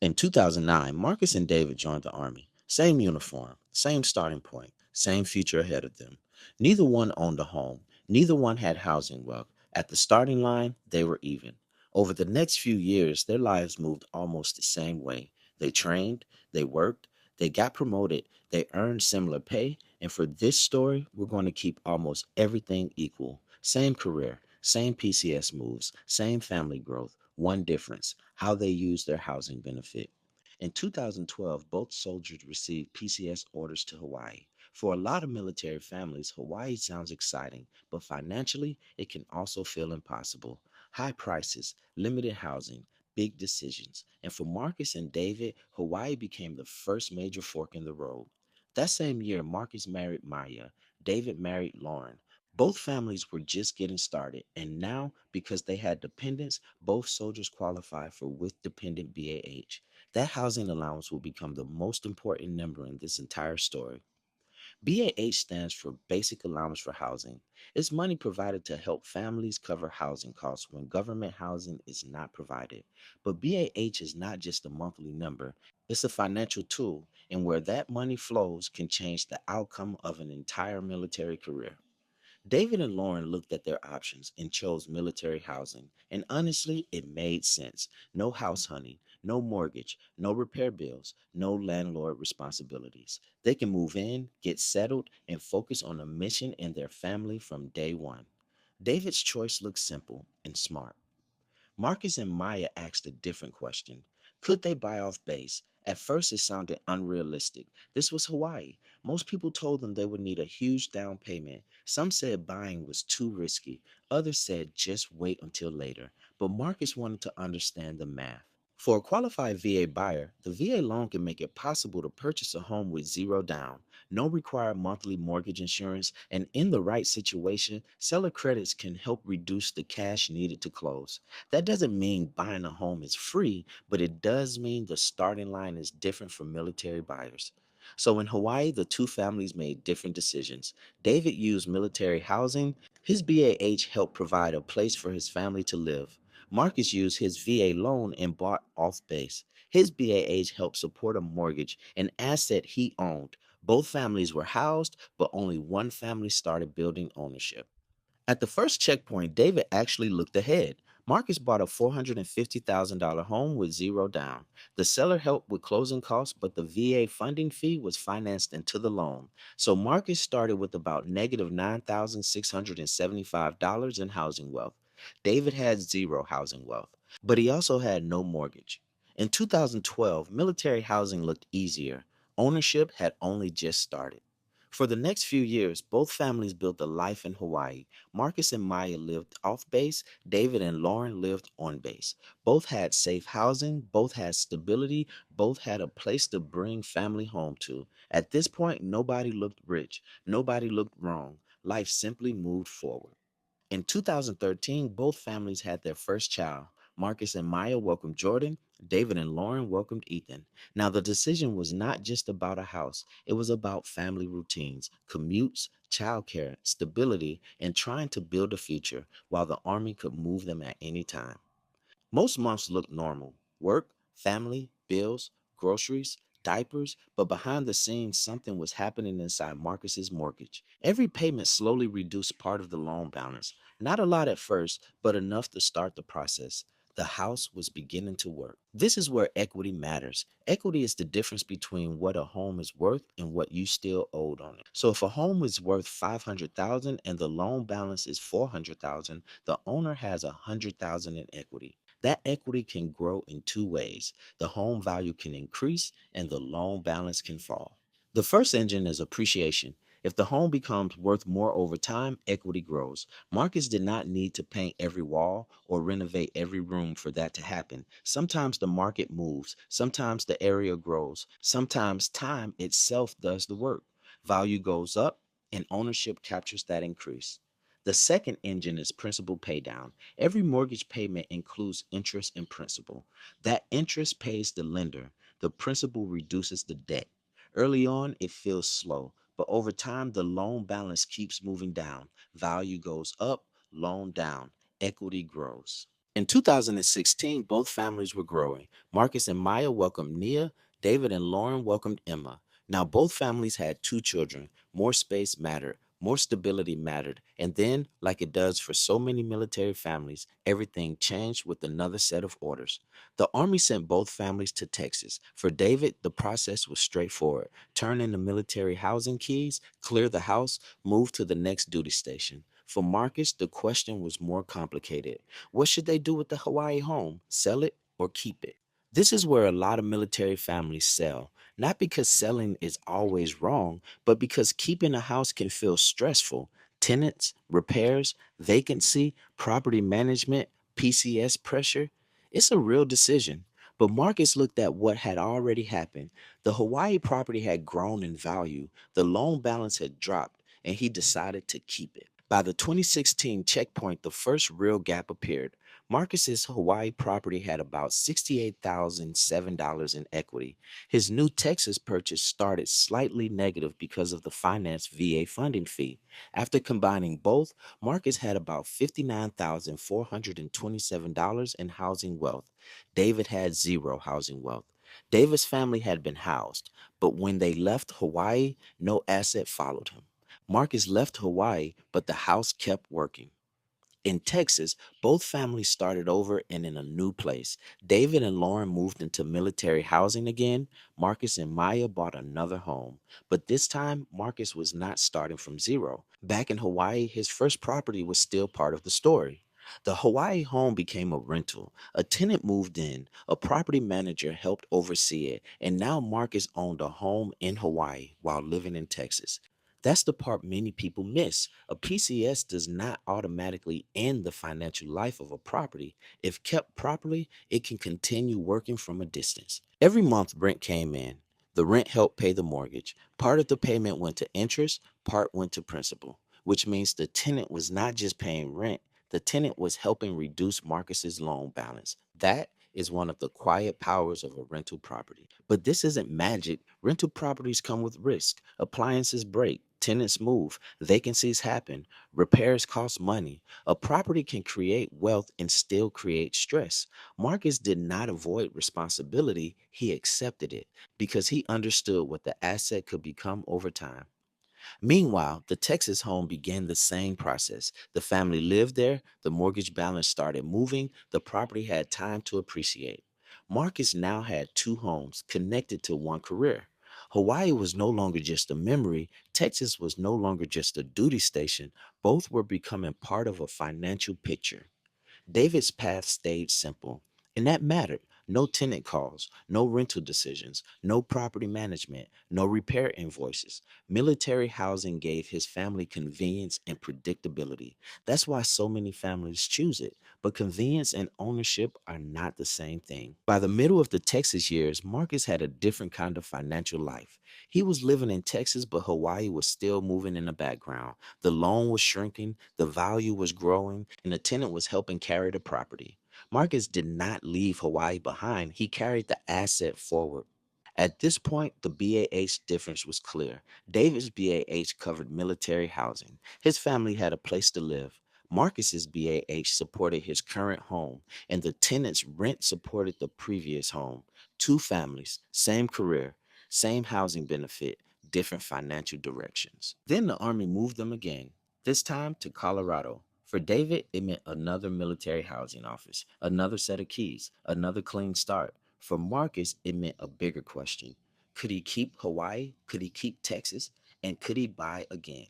In 2009, Marcus and David joined the Army. Same uniform, same starting point, same future ahead of them. Neither one owned a home, neither one had housing wealth. At the starting line, they were even. Over the next few years, their lives moved almost the same way. They trained, they worked, they got promoted, they earned similar pay, and for this story, we're going to keep almost everything equal. Same career, same PCS moves, same family growth. One difference: how they use their housing benefit. In 2012, both soldiers received PCS orders to Hawaii. For a lot of military families, Hawaii sounds exciting, but financially, it can also feel impossible. High prices, limited housing, big decisions. And for Marcus and David, Hawaii became the first major fork in the road. That same year, Marcus married Maya. David married Lauren. Both families were just getting started, and now, because they had dependents, both soldiers qualified for with dependent BAH. That housing allowance will become the most important number in this entire story. BAH stands for Basic Allowance for Housing. It's money provided to help families cover housing costs when government housing is not provided. But BAH is not just a monthly number, it's a financial tool, and where that money flows can change the outcome of an entire military career. David and Lauren looked at their options and chose military housing. And honestly, it made sense. No house hunting, no mortgage, no repair bills, no landlord responsibilities. They can move in, get settled, and focus on a mission and their family from day one. David's choice looked simple and smart. Marcus and Maya asked a different question. Could they buy off base? At first, it sounded unrealistic. This was Hawaii. Most people told them they would need a huge down payment. Some said buying was too risky. Others said just wait until later. But Marcus wanted to understand the math. For a qualified VA buyer, the VA loan can make it possible to purchase a home with zero down, no required monthly mortgage insurance, and in the right situation, seller credits can help reduce the cash needed to close. That doesn't mean buying a home is free, but it does mean the starting line is different for military buyers. So in Hawaii, the two families made different decisions. David used military housing. His BAH helped provide a place for his family to live. Marcus used his VA loan and bought off base. His BAH helped support a mortgage, an asset he owned. Both families were housed, but only one family started building ownership. At the first checkpoint, David actually looked ahead. Marcus bought a $450,000 home with zero down. The seller helped with closing costs, but the VA funding fee was financed into the loan. So Marcus started with about negative $9,675 in housing wealth. David had zero housing wealth, but he also had no mortgage. In 2012, military housing looked easier. Ownership had only just started. For the next few years, both families built a life in Hawaii. Marcus and Maya lived off base, David and Lauren lived on base. Both had safe housing, both had stability, both had a place to bring family home to. At this point, nobody looked rich, nobody looked wrong. Life simply moved forward. In 2013, both families had their first child. Marcus and Maya welcomed Jordan. David and Lauren welcomed Ethan. Now, the decision was not just about a house, it was about family routines, commutes, childcare, stability, and trying to build a future while the Army could move them at any time. Most months looked normal: work, family, bills, groceries, diapers, but behind the scenes, something was happening inside Marcus's mortgage. Every payment slowly reduced part of the loan balance. Not a lot at first, but enough to start the process. The house was beginning to work. This is where equity matters. Equity is the difference between what a home is worth and what you still owed on it. So if a home is worth 500,000 and the loan balance is 400,000, the owner has 100,000 in equity. That equity can grow in two ways. The home value can increase and the loan balance can fall. The first engine is appreciation. If the home becomes worth more over time, equity grows. Marcus did not need to paint every wall or renovate every room for that to happen. Sometimes the market moves, sometimes the area grows, sometimes time itself does the work. Value goes up and ownership captures that increase. The second engine is principal paydown. Every mortgage payment includes interest and principal. That interest pays the lender. The principal reduces the debt. Early on, it feels slow, but over time, the loan balance keeps moving down. Value goes up, loan down, equity grows. In 2016, both families were growing. Marcus and Maya welcomed Nia. David and Lauren welcomed Emma. Now, both families had two children. More space mattered. More stability mattered. And then, like it does for so many military families, everything changed with another set of orders. The Army sent both families to Texas. For David, the process was straightforward: turn in the military housing keys, clear the house, move to the next duty station. For Marcus, the question was more complicated. What should they do with the Hawaii home? Sell it or keep it? This is where a lot of military families sell, not because selling is always wrong, but because keeping a house can feel stressful. Tenants, repairs, vacancy, property management, PCS pressure. It's a real decision. But Marcus looked at what had already happened. The Hawaii property had grown in value, the loan balance had dropped, and he decided to keep it. By the 2016 checkpoint, the first real gap appeared. Marcus's Hawaii property had about $68,007 in equity. His new Texas purchase started slightly negative because of the finance VA funding fee. After combining both, Marcus had about $59,427 in housing wealth. David had zero housing wealth. David's family had been housed, but when they left Hawaii, no asset followed him. Marcus left Hawaii, but the house kept working. In Texas, both families started over and in a new place. David and Lauren moved into military housing again. Marcus and Maya bought another home. But this time, Marcus was not starting from zero. Back in Hawaii, his first property was still part of the story. The Hawaii home became a rental. A tenant moved in, a property manager helped oversee it, and now Marcus owned a home in Hawaii while living in Texas. That's the part many people miss. A PCS does not automatically end the financial life of a property. If kept properly, it can continue working from a distance. Every month, rent came in. The rent helped pay the mortgage. Part of the payment went to interest, part went to principal, which means the tenant was not just paying rent, the tenant was helping reduce Marcus's loan balance. That is one of the quiet powers of a rental property. But this isn't magic. Rental properties come with risk. Appliances break, tenants move, vacancies happen, repairs cost money. A property can create wealth and still create stress. Marcus did not avoid responsibility, he accepted it because he understood what the asset could become over time. Meanwhile, the Texas home began the same process. The family lived there, the mortgage balance started moving, the property had time to appreciate. Marcus now had two homes connected to one career. Hawaii was no longer just a memory, Texas was no longer just a duty station. Both were becoming part of a financial picture. David's path stayed simple, and that mattered. No tenant calls, no rental decisions, no property management, no repair invoices. Military housing gave his family convenience and predictability. That's why so many families choose it. But convenience and ownership are not the same thing. By the middle of the Texas years, Marcus had a different kind of financial life. He was living in Texas, but Hawaii was still moving in the background. The loan was shrinking, the value was growing, and the tenant was helping carry the property. Marcus did not leave Hawaii behind, he carried the asset forward. At this point, the BAH difference was clear. David's BAH covered military housing. His family had a place to live. Marcus's BAH supported his current home, and the tenant's rent supported the previous home. Two families, same career, same housing benefit, different financial directions. Then the Army moved them again, this time to Colorado. For David, it meant another military housing office, another set of keys, another clean start. For Marcus, it meant a bigger question. Could he keep Hawaii? Could he keep Texas? And could he buy again?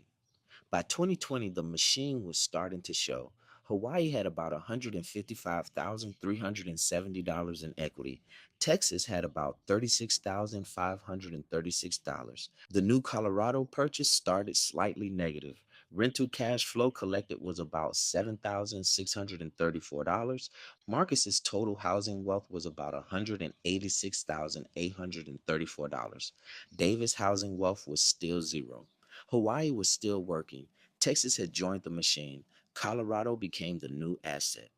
By 2020, the machine was starting to show. Hawaii had about $155,370 in equity. Texas had about $36,536. The new Colorado purchase started slightly negative. Rental cash flow collected was about $7,634. Marcus's total housing wealth was about $186,834. Davis' housing wealth was still zero. Hawaii was still working. Texas had joined the machine. Colorado became the new asset.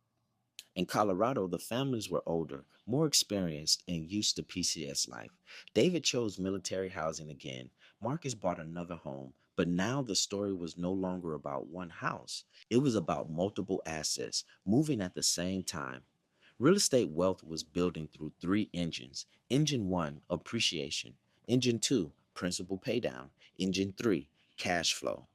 In Colorado, the families were older, more experienced, and used to PCS life. David chose military housing again. Marcus bought another home, But now the story was no longer about one house, it was about multiple assets moving at the same time. Real estate wealth was building through three engines. Engine one, appreciation. Engine two, principal paydown. Engine three, cash flow.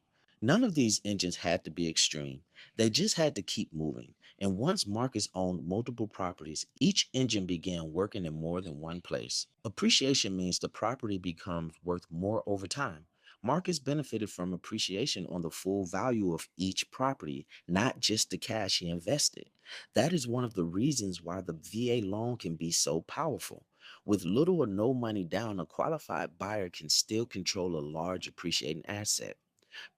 None of these engines had to be extreme. They just had to keep moving. And once Marcus owned multiple properties, each engine began working in more than one place. Appreciation means the property becomes worth more over time. Marcus benefited from appreciation on the full value of each property, not just the cash he invested. That is one of the reasons why the VA loan can be so powerful. With little or no money down, a qualified buyer can still control a large appreciating asset.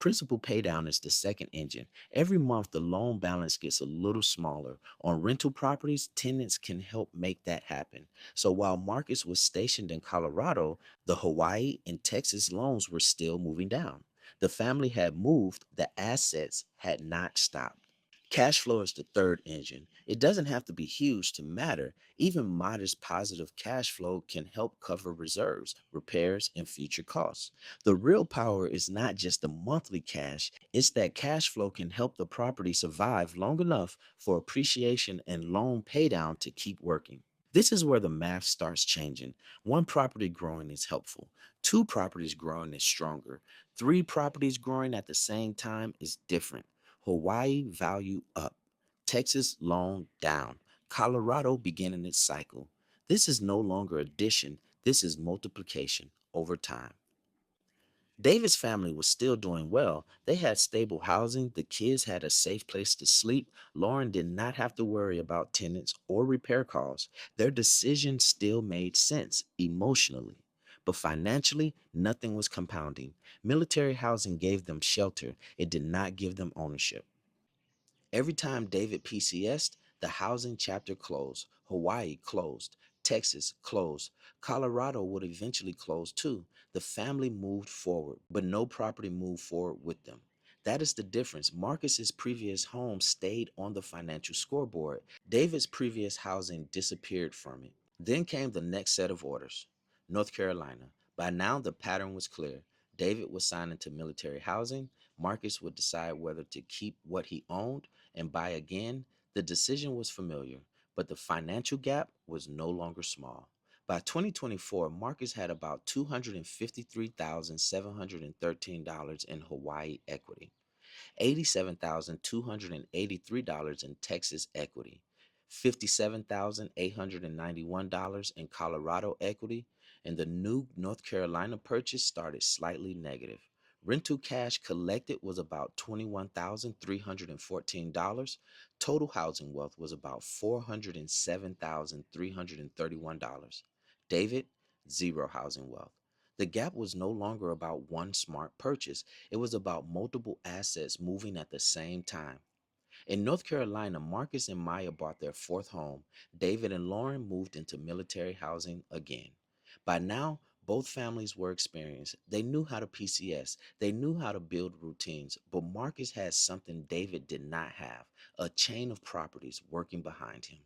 Principal paydown is the second engine. Every month, the loan balance gets a little smaller. On rental properties, tenants can help make that happen. So while Marcus was stationed in Colorado, the Hawaii and Texas loans were still moving down. The family had moved, the assets had not stopped. Cash flow is the third engine. It doesn't have to be huge to matter. Even modest positive cash flow can help cover reserves, repairs, and future costs. The real power is not just the monthly cash, it's that cash flow can help the property survive long enough for appreciation and loan paydown to keep working. This is where the math starts changing. One property growing is helpful. Two properties growing is stronger. Three properties growing at the same time is different. Hawaii value up. Texas loan down. Colorado beginning its cycle. This is no longer addition, this is multiplication over time. David's family was still doing well. They had stable housing, the kids had a safe place to sleep. Lauren did not have to worry about tenants or repair calls. Their decision still made sense emotionally. But financially, nothing was compounding. Military housing gave them shelter, it did not give them ownership. Every time David PCS'd, the housing chapter closed. Hawaii closed. Texas closed. Colorado would eventually close too. The family moved forward, but no property moved forward with them. That is the difference. Marcus's previous home stayed on the financial scoreboard. David's previous housing disappeared from it. Then came the next set of orders. North Carolina. By now, the pattern was clear. David was signed into military housing. Marcus would decide whether to keep what he owned and buy again. The decision was familiar, but the financial gap was no longer small. By 2024, Marcus had about $253,713 in Hawaii equity. $87,283 in Texas equity, $57,891 in Colorado equity, and the new North Carolina purchase started slightly negative. Rental cash collected was about $21,314. Total housing wealth was about $407,331. David, zero housing wealth. The gap was no longer about one smart purchase. It was about multiple assets moving at the same time. In North Carolina, Marcus and Maya bought their fourth home. David and Lauren moved into military housing again. By now, both families were experienced. They knew how to PCS. They knew how to build routines. But Marcus had something David did not have, a chain of properties working behind him.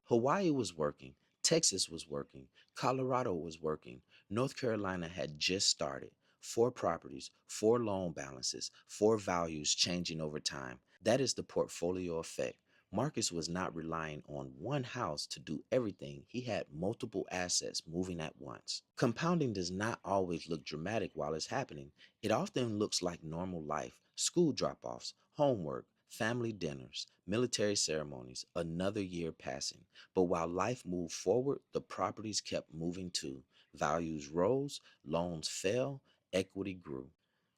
Hawaii was working. Texas was working. Colorado was working. North Carolina had just started. Four properties, four loan balances, four values changing over time. That is the portfolio effect. Marcus was not relying on one house to do everything. He had multiple assets moving at once. Compounding does not always look dramatic while it's happening. It often looks like normal life, school drop offs, homework, family dinners, military ceremonies, another year passing. But while life moved forward, the properties kept moving too. Values rose, loans fell, equity grew.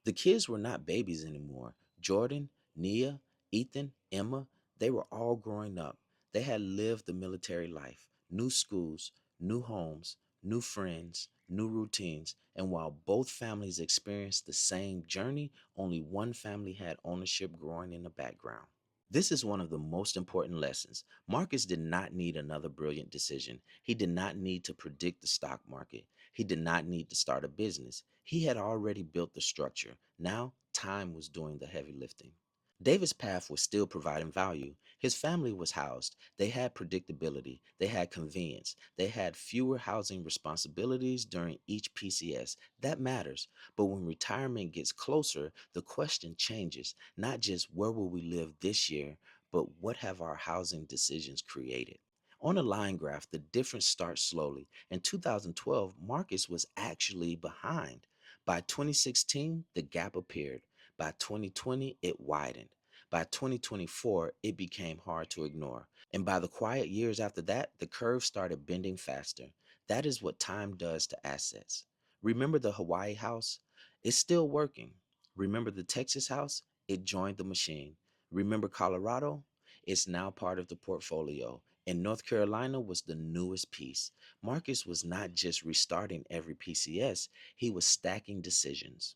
The kids were not babies anymore. Jordan, Nia, Ethan, Emma, they were all growing up. They had lived the military life, new schools, new homes, new friends, new routines. And while both families experienced the same journey, only one family had ownership growing in the background. This is one of the most important lessons. Marcus did not need another brilliant decision. He did not need to predict the stock market. He did not need to start a business. He had already built the structure. Now, time was doing the heavy lifting. David's path was still providing value. His family was housed. They had predictability. They had convenience. They had fewer housing responsibilities during each PCS. That matters. But when retirement gets closer, the question changes. Not just where will we live this year, but what have our housing decisions created? On a line graph, the difference starts slowly. In 2012, Marcus was actually behind. By 2016, the gap appeared. By 2020, it widened. By 2024, it became hard to ignore. And by the quiet years after that, the curve started bending faster. That is what time does to assets. Remember the Hawaii house? It's still working. Remember the Texas house? It joined the machine. Remember Colorado? It's now part of the portfolio. And North Carolina was the newest piece. Marcus was not just restarting every PCS, he was stacking decisions.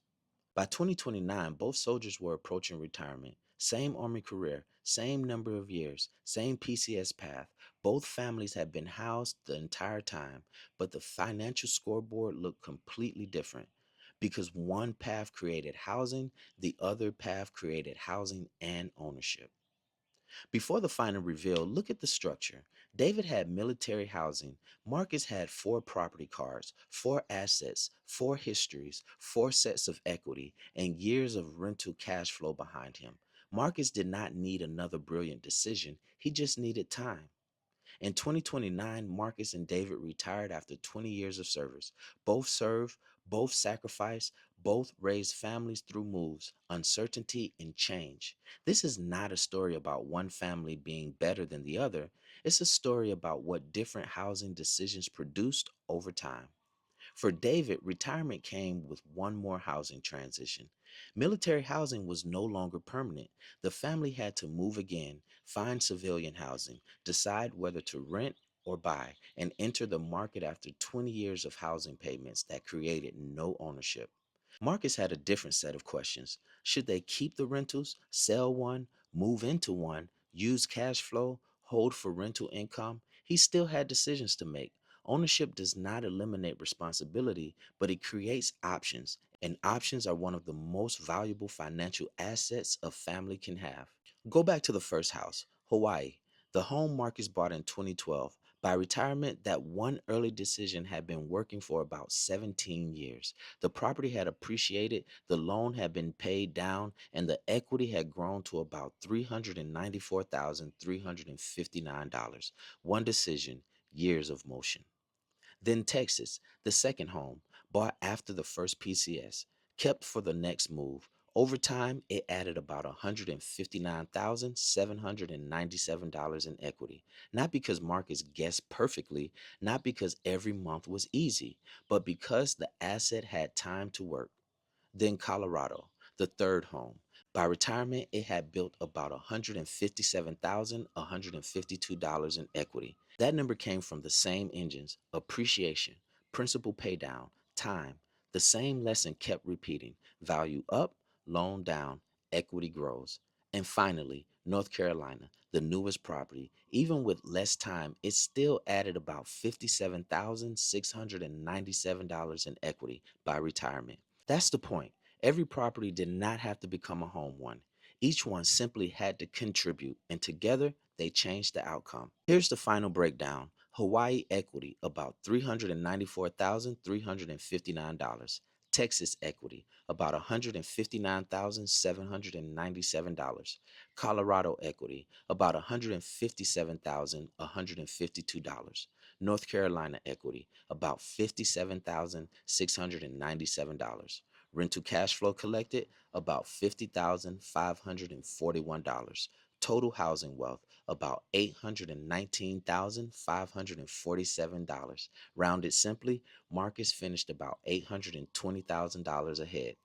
By 2029, both soldiers were approaching retirement. Same Army career, same number of years, same PCS path. Both families had been housed the entire time, but the financial scoreboard looked completely different. Because one path created housing, the other path created housing and ownership. Before the final reveal, look at the structure. David had military housing. Marcus had four property cards, four assets, four histories, four sets of equity, and years of rental cash flow behind him. Marcus did not need another brilliant decision, he just needed time. In 2029, Marcus and David retired after 20 years of service. Both served, both sacrificed, both raised families through moves, uncertainty, and change. This is not a story about one family being better than the other. It's a story about what different housing decisions produced over time. For David, retirement came with one more housing transition. Military housing was no longer permanent. The family had to move again, find civilian housing, decide whether to rent or buy, and enter the market after 20 years of housing payments that created no ownership. Marcus had a different set of questions. Should they keep the rentals, sell one, move into one, use cash flow, hold for rental income? He still had decisions to make. Ownership does not eliminate responsibility, but it creates options, and options are one of the most valuable financial assets a family can have. Go back to the first house, Hawaii, the home Marcus bought in 2012. By retirement, that one early decision had been working for about 17 years. The property had appreciated, the loan had been paid down, and the equity had grown to about $394,359. One decision, years of motion. Then Texas, the second home, bought after the first PCS, kept for the next move. Over time, it added about $159,797 in equity. Not because Marcus guessed perfectly, not because every month was easy, but because the asset had time to work. Then Colorado, the third home. By retirement, it had built about $157,152 in equity. That number came from the same engines: appreciation, principal paydown, time. The same lesson kept repeating: value up, loan down, equity grows. And finally, North Carolina, the newest property. Even with less time, it still added about $57,697 in equity by retirement. That's the point. Every property did not have to become a home one. Each one simply had to contribute, and together they changed the outcome. Here's the final breakdown. Hawaii equity, about $394,359. Texas equity, about $159,797. Colorado equity, about $157,152. North Carolina equity, about $57,697. Rental cash flow collected, about $50,541. Total housing wealth, about $819,547. Rounded simply, Marcus finished about $820,000 ahead.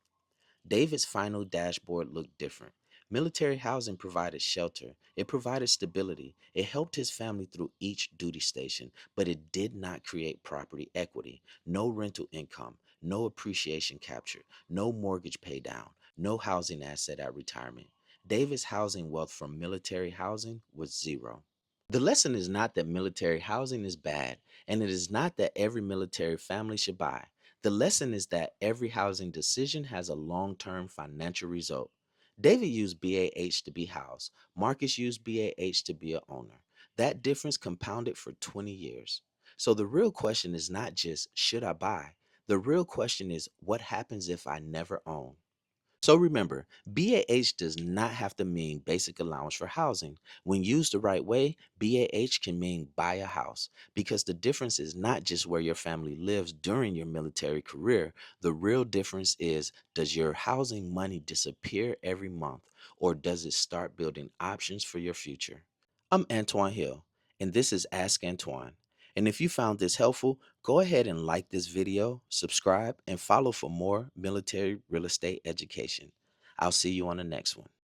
David's final dashboard looked different. Military housing provided shelter, it provided stability, it helped his family through each duty station, but it did not create property equity. No rental income, no appreciation captured, no mortgage pay down, no housing asset at retirement. David's housing wealth from military housing was zero. The lesson is not that military housing is bad, and it is not that every military family should buy. The lesson is that every housing decision has a long term financial result. David used BAH to be housed. Marcus used BAH to be a owner. That difference compounded for 20 years. So the real question is not just should I buy? The real question is what happens if I never own? So remember, BAH does not have to mean basic allowance for housing. When used the right way, BAH can mean buy a house because the difference is not just where your family lives during your military career. The real difference is, does your housing money disappear every month or does it start building options for your future? I'm Antoine Hill, and this is Ask Antwaun. And if you found this helpful, go ahead and like this video, subscribe, and follow for more military real estate education. I'll see you on the next one.